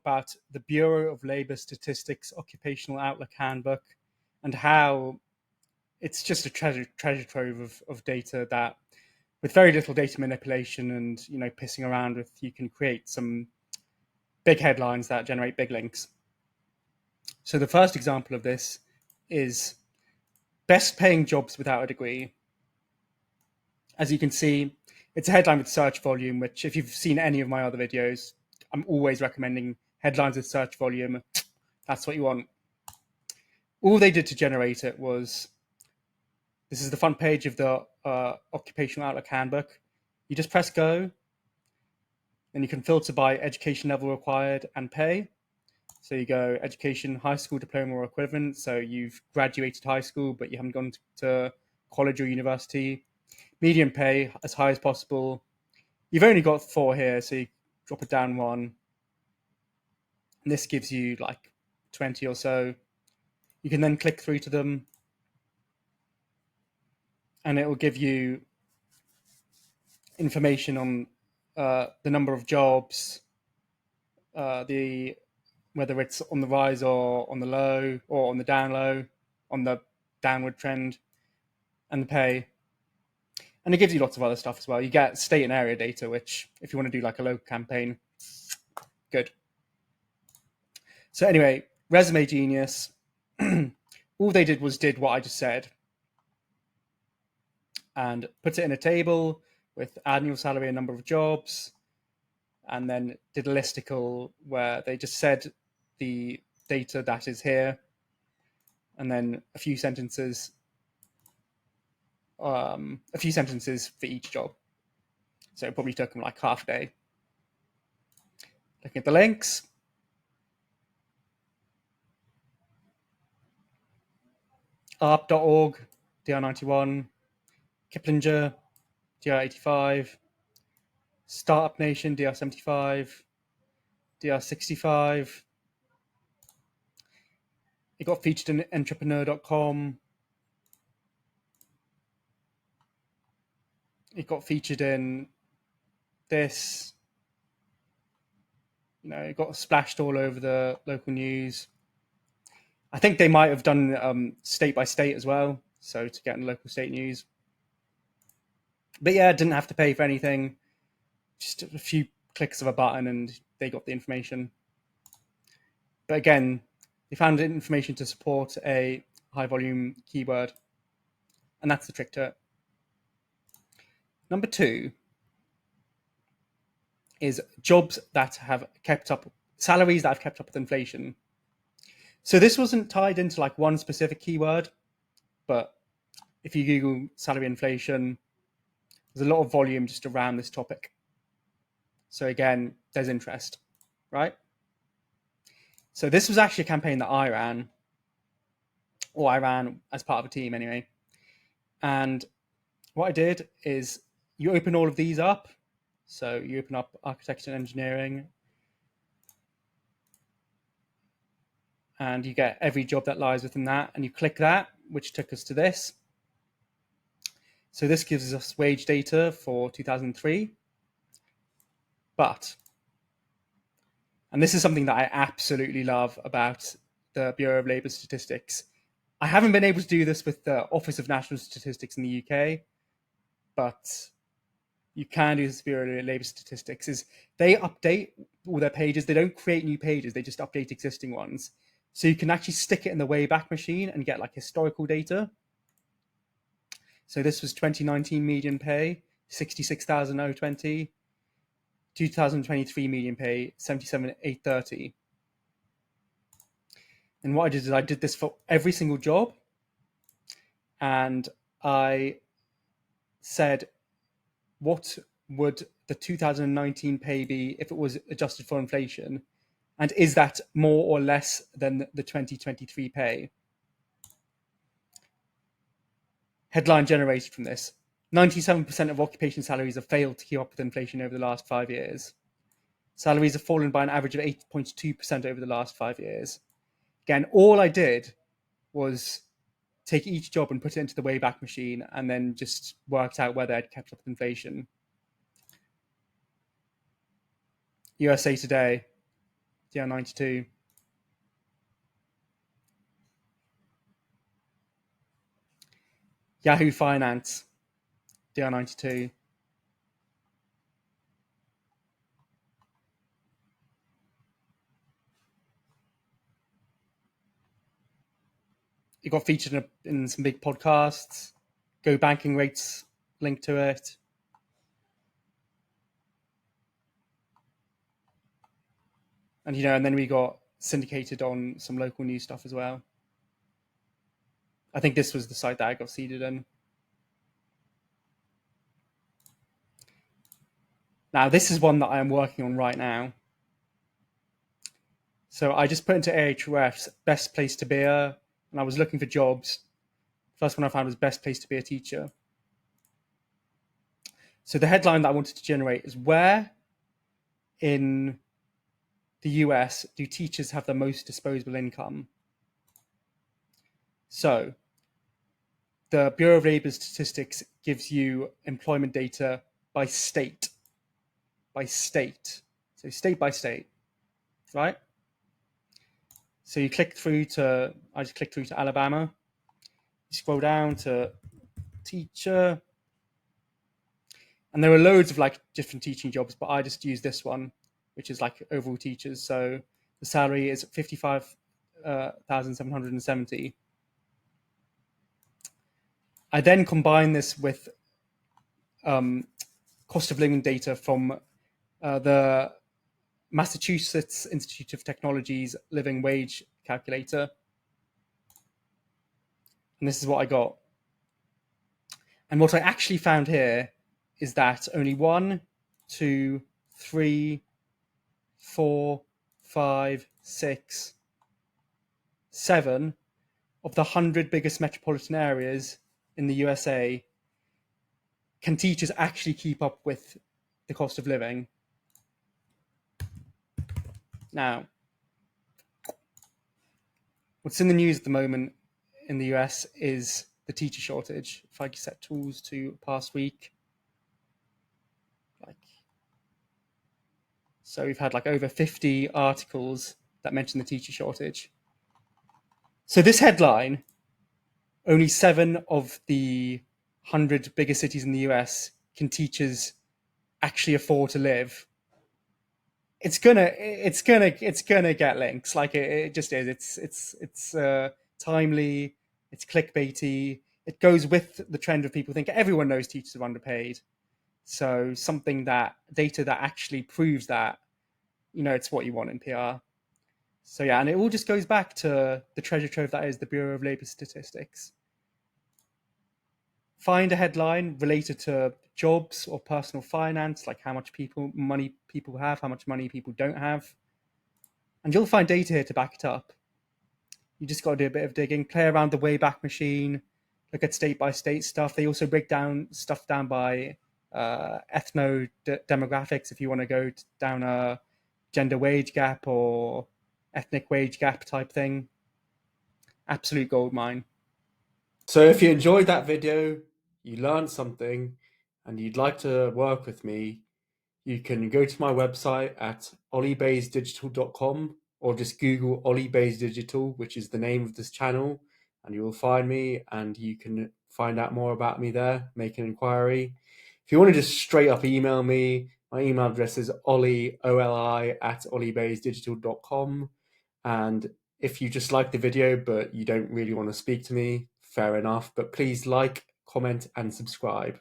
about the Bureau of Labor Statistics Occupational Outlook Handbook and how it's just a treasure trove of data that, with very little data manipulation and pissing around with, you can create some big headlines that generate big links. So the first example of this is best paying jobs without a degree. As you can see, it's a headline with search volume, which if you've seen any of my other videos, I'm always recommending headlines with search volume. That's what you want. All they did to generate it was, this is the front page of the Occupational Outlook Handbook. You just press go, then you can filter by education level required and pay. So you go education, high school diploma or equivalent. So you've graduated high school, but you haven't gone to college or university. Median pay, as high as possible. You've only got 4 here, so you drop it down 1. And this gives you like 20 or so. You can then click through to them, and it will give you information on the number of jobs, whether it's on the rise or on the low, or on the down low, on the downward trend, and the pay. And it gives you lots of other stuff as well. You get state and area data, which, if you want to do like a local campaign, good. So anyway, Resume Genius, all they did was did what I just said and put it in a table with annual salary and number of jobs, and then did a listicle where they just said the data that is here, and then a few sentences for each job. So it probably took them like half a day. Looking at the links, ARP.org, DR91, Kiplinger, DR85, Startup Nation, DR75, DR65. It got featured in entrepreneur.com. It got featured in this. It got splashed all over the local news. I think they might have done state by state as well, so to get in local state news. But yeah, didn't have to pay for anything. Just a few clicks of a button and they got the information. But again, they found information to support a high volume keyword. And that's the trick to it. Number 2 is jobs that have kept up, salaries that have kept up with inflation. So this wasn't tied into like one specific keyword, but if you Google salary inflation, there's a lot of volume just around this topic. So again, there's interest, right? So this was actually a campaign that I ran, or I ran as part of a team anyway. And what I did is you open all of these up. So you open up architecture and engineering, and you get every job that lies within that, and you click that, which took us to this. So this gives us wage data for 2003. But, and this is something that I absolutely love about the Bureau of Labor Statistics. I haven't been able to do this with the Office of National Statistics in the UK, but you can do this with Bureau of Labor Statistics, is they update all their pages. They don't create new pages, they just update existing ones. So you can actually stick it in the Wayback Machine and get like historical data. So this was 2019 median pay, 66,020. 2023 median pay, 77,830. And what I did is I did this for every single job. And I said, what would the 2019 pay be if it was adjusted for inflation? And is that more or less than the 2023 pay? Headline generated from this: 97% of occupation salaries have failed to keep up with inflation over the last 5 years. Salaries have fallen by an average of 8.2% over the last 5 years. Again, all I did was take each job and put it into the Wayback Machine and then just worked out whether I'd kept up with inflation. USA Today, DR92. Yahoo Finance, DR92. It got featured in some big podcasts. Go Banking Rates linked to it. And and then we got syndicated on some local news stuff as well. I think this was the site that I got seeded in. Now, this is one that I am working on right now. So I just put into Ahrefs best place to be a, and I was looking for jobs. First one I found was best place to be a teacher. So the headline that I wanted to generate is, where in the US do teachers have the most disposable income? So the Bureau of Labor Statistics gives you employment data by state. By state. So state by state, right? So you click through to, I just clicked through to Alabama. You scroll down to teacher. And there are loads of like different teaching jobs, but I just use this one, which is like overall teachers. So the salary is 55,770. I then combine this with cost of living data from the Massachusetts Institute of Technology's living wage calculator. And this is what I got. And what I actually found here is that only 1, 2, 3, 4, 5, 6, 7 of the 100 biggest metropolitan areas in the USA can teachers actually keep up with the cost of living. Now, what's in the news at the moment in the US is the teacher shortage. If I set tools to past week, so we've had like over 50 articles that mention the teacher shortage. So this headline, only 7 of the 100 biggest cities in the US can teachers actually afford to live. It's gonna get links. Like it just is. It's timely. It's clickbaity. It goes with the trend of people think everyone knows teachers are underpaid. So something that data that actually proves that, it's what you want in PR. So yeah, and it all just goes back to the treasure trove that is the Bureau of Labor Statistics. Find a headline related to jobs or personal finance, like how much money people have, how much money people don't have, and you'll find data here to back it up. You just got to do a bit of digging, play around the Wayback Machine, look at state by state stuff. They also break down stuff down by ethno demographics if you want to go down a gender wage gap or ethnic wage gap type thing. Absolute gold mine. So if you enjoyed that video, you learned something, and you'd like to work with me, you can go to my website at olliebaysdigital.com, or just Google Ollie Bays Digital, which is the name of this channel, and you will find me, and you can find out more about me there, make an inquiry. If you want to just straight up email me, my email address is ollie, O-L-I, at olliebaysdigital.com. And if you just like the video but you don't really want to speak to me, fair enough. But please like, comment, and subscribe.